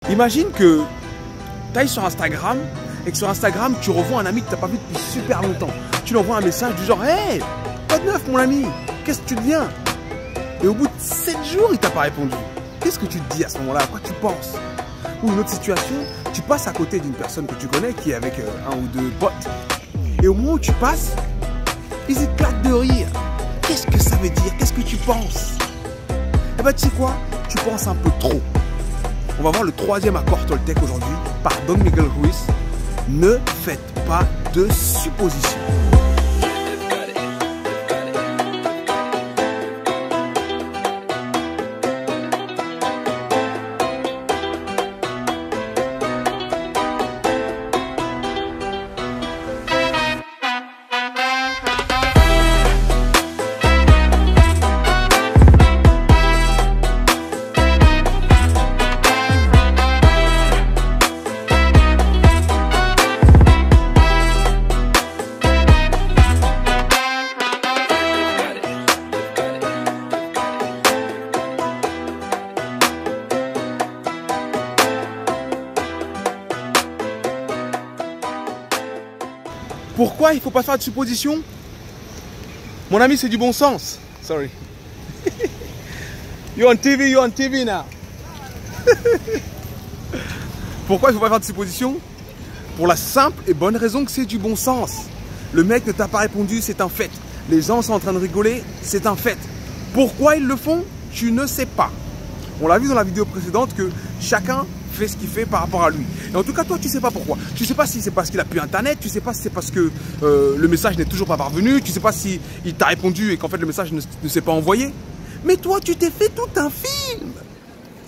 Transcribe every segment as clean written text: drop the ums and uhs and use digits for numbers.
Imagine que tu ailles sur Instagram et que sur Instagram, tu revois un ami que tu n'as pas vu depuis super longtemps. Tu lui envoies un message du genre « Hey, quoi de neuf mon ami? Qu'est-ce que tu deviens ?» Et au bout de 7 jours, il t'a pas répondu. Qu'est-ce que tu te dis à ce moment-là? À quoi tu penses? Ou une autre situation, tu passes à côté d'une personne que tu connais qui est avec un ou deux potes. Et au moment où tu passes, ils éclatent de rire. Qu'est-ce que ça veut dire? Qu'est-ce que tu penses? Eh ben tu sais quoi? Tu penses un peu trop. On va voir le 3e accord Toltec aujourd'hui par Don Miguel Ruiz. Ne faites pas de suppositions. Pourquoi il ne faut pas faire de suppositions? Mon ami, c'est du bon sens. Sorry. You're on TV now. Pourquoi il ne faut pas faire de suppositions? Pour la simple et bonne raison que c'est du bon sens. Le mec ne t'a pas répondu, c'est un fait. Les gens sont en train de rigoler, c'est un fait. Pourquoi ils le font? Tu ne sais pas. On l'a vu dans la vidéo précédente que chacun fait ce qu'il fait par rapport à lui. Et en tout cas, toi, tu ne sais pas pourquoi. Tu ne sais pas si c'est parce qu'il a plus Internet, tu ne sais pas si c'est parce que le message n'est toujours pas parvenu, tu ne sais pas si il t'a répondu et qu'en fait le message ne s'est pas envoyé. Mais toi, tu t'es fait tout un film.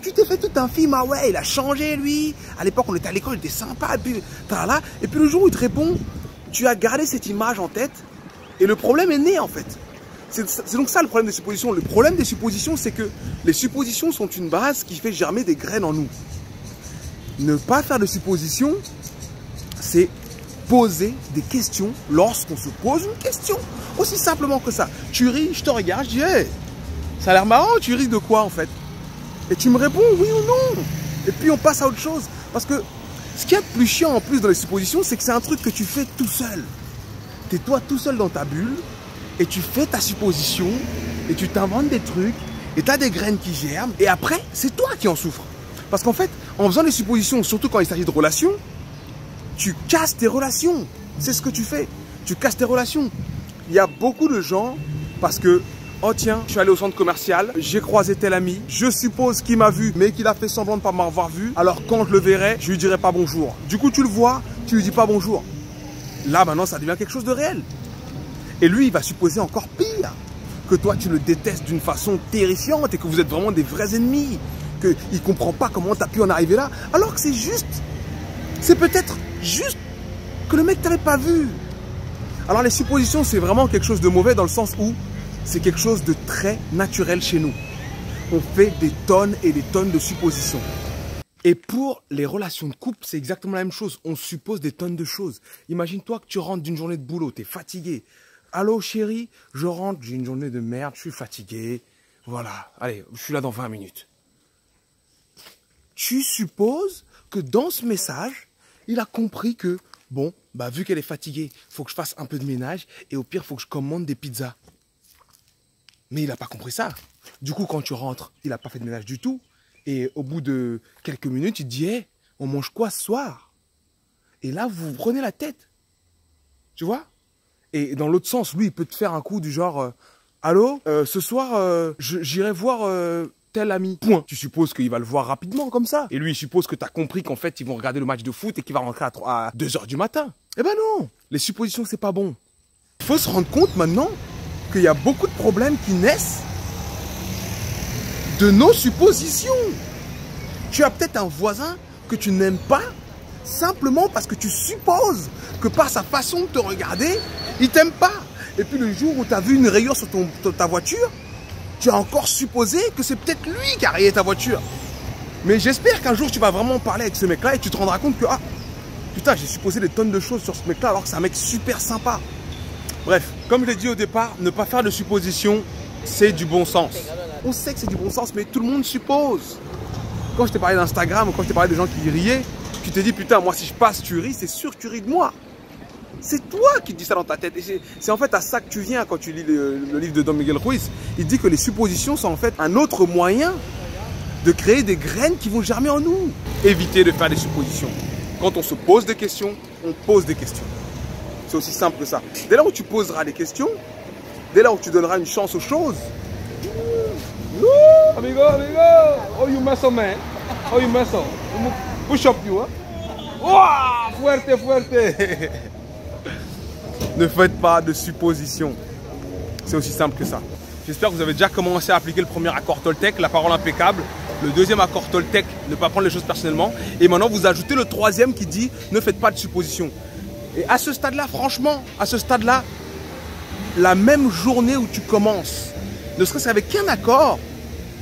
Tu t'es fait tout un film. Ah ouais, il a changé lui. À l'époque, on était à l'école, il était sympa. Et puis le jour où il te répond, tu as gardé cette image en tête et le problème est né en fait. C'est donc ça le problème des suppositions. Le problème des suppositions, c'est que les suppositions sont une base qui fait germer des graines en nous. Ne pas faire de suppositions, c'est poser des questions lorsqu'on se pose une question. Aussi simplement que ça. Tu ris, je te regarde, je dis hey, ça a l'air marrant, tu ris de quoi en fait? Et tu me réponds oui ou non. Et puis on passe à autre chose. Parce que ce qui est le plus chiant en plus dans les suppositions, c'est que c'est un truc que tu fais tout seul. Tu es toi tout seul dans ta bulle et tu fais ta supposition et tu t'inventes des trucs et tu as des graines qui germent et après, c'est toi qui en souffres. Parce qu'en fait, en faisant des suppositions, surtout quand il s'agit de relations, tu casses tes relations. C'est ce que tu fais. Tu casses tes relations. Il y a beaucoup de gens parce que, oh tiens, je suis allé au centre commercial, j'ai croisé tel ami, je suppose qu'il m'a vu, mais qu'il a fait semblant de ne pas m'avoir vu. Alors quand je le verrai, je lui dirai pas bonjour. Du coup, tu le vois, tu lui dis pas bonjour. Là, maintenant, ça devient quelque chose de réel. Et lui, il va supposer encore pire. Que toi, tu le détestes d'une façon terrifiante et que vous êtes vraiment des vrais ennemis. Qu'il ne comprend pas comment tu as pu en arriver là. Alors que c'est juste, c'est peut-être juste que le mec t'avait pas vu. Alors les suppositions, c'est vraiment quelque chose de mauvais dans le sens où c'est quelque chose de très naturel chez nous. On fait des tonnes et des tonnes de suppositions. Et pour les relations de couple, c'est exactement la même chose. On suppose des tonnes de choses. Imagine-toi que tu rentres d'une journée de boulot, tu es fatigué. Allô chérie, je rentre, j'ai une journée de merde, je suis fatigué. Voilà, allez, je suis là dans 20 minutes. Tu supposes que dans ce message, il a compris que, bon, bah vu qu'elle est fatiguée, il faut que je fasse un peu de ménage et au pire, il faut que je commande des pizzas. Mais il n'a pas compris ça. Du coup, quand tu rentres, il n'a pas fait de ménage du tout. Et au bout de quelques minutes, il te dit hey, on mange quoi ce soir? Et là, vous prenez la tête. Tu vois? Et dans l'autre sens, lui, il peut te faire un coup du genre allô, ce soir, j'irai voir tel ami. Point. Tu supposes qu'il va le voir rapidement comme ça. Et lui, il suppose que tu as compris qu'en fait, ils vont regarder le match de foot et qu'il va rentrer à 2 h du matin. Eh ben non, les suppositions, c'est pas bon. Il faut se rendre compte maintenant qu'il y a beaucoup de problèmes qui naissent de nos suppositions. Tu as peut-être un voisin que tu n'aimes pas simplement parce que tu supposes que par sa façon de te regarder, il t'aime pas. Et puis le jour où tu as vu une rayure sur ta voiture, tu as encore supposé que c'est peut-être lui qui a rayé ta voiture. Mais j'espère qu'un jour tu vas vraiment parler avec ce mec-là et tu te rendras compte que ah, putain, j'ai supposé des tonnes de choses sur ce mec-là alors que c'est un mec super sympa. Bref, comme je l'ai dit au départ, ne pas faire de suppositions, c'est du bon sens. On sait que c'est du bon sens, mais tout le monde suppose. quand je t'ai parlé d'Instagram ou quand je t'ai parlé des gens qui riaient, tu t'es dit putain, moi si je passe, tu ris, c'est sûr que tu ris de moi. C'est toi qui te dis ça dans ta tête. Et c'est en fait à ça que tu viens quand tu lis le livre de Don Miguel Ruiz. Il dit que les suppositions sont en fait un autre moyen de créer des graines qui vont germer en nous. Évitez de faire des suppositions. Quand on se pose des questions, on pose des questions. C'est aussi simple que ça. Dès là où tu poseras des questions, dès là où tu donneras une chance aux choses. Amigo, amigo, oh you muscle man, oh you muscle, push up you, hein? Wow, fuerte, fuerte. Ne faites pas de suppositions. C'est aussi simple que ça. J'espère que vous avez déjà commencé à appliquer le premier accord Toltec, la parole impeccable. Le deuxième accord Toltec, ne pas prendre les choses personnellement. Et maintenant, vous ajoutez le troisième qui dit ne faites pas de suppositions. Et à ce stade-là, franchement, à ce stade-là, la même journée où tu commences, ne serait-ce qu'avec qu'un accord,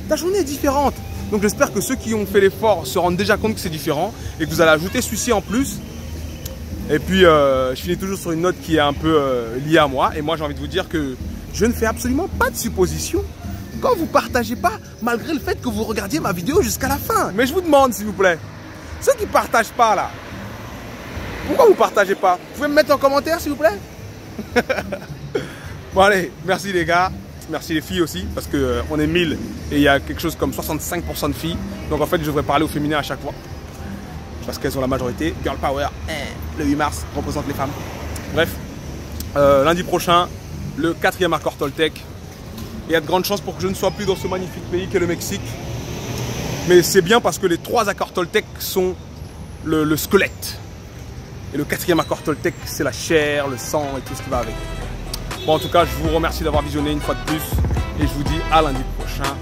ta journée est différente. Donc j'espère que ceux qui ont fait l'effort se rendent déjà compte que c'est différent et que vous allez ajouter celui-ci en plus. Et puis, je finis toujours sur une note qui est un peu liée à moi. Et moi, j'ai envie de vous dire que je ne fais absolument pas de suppositions quand vous ne partagez pas, malgré le fait que vous regardiez ma vidéo jusqu'à la fin. Mais je vous demande, s'il vous plaît, ceux qui ne partagent pas là, pourquoi vous ne partagez pas? Vous pouvez me mettre en commentaire, s'il vous plaît? Bon, allez, merci les gars. Merci les filles aussi, parce qu'on est 1000 et il y a quelque chose comme 65% de filles. Donc en fait, je devrais parler au féminin à chaque fois. Parce qu'elles ont la majorité. Girl Power, le 8 mars, représente les femmes. Bref, lundi prochain, le 4e accord Toltec. Il y a de grandes chances pour que je ne sois plus dans ce magnifique pays qu'est le Mexique. Mais c'est bien parce que les 3 accords Toltec sont le squelette. Et le 4e accord Toltec, c'est la chair, le sang et tout ce qui va avec. Bon, en tout cas, je vous remercie d'avoir visionné une fois de plus. Et je vous dis à lundi prochain.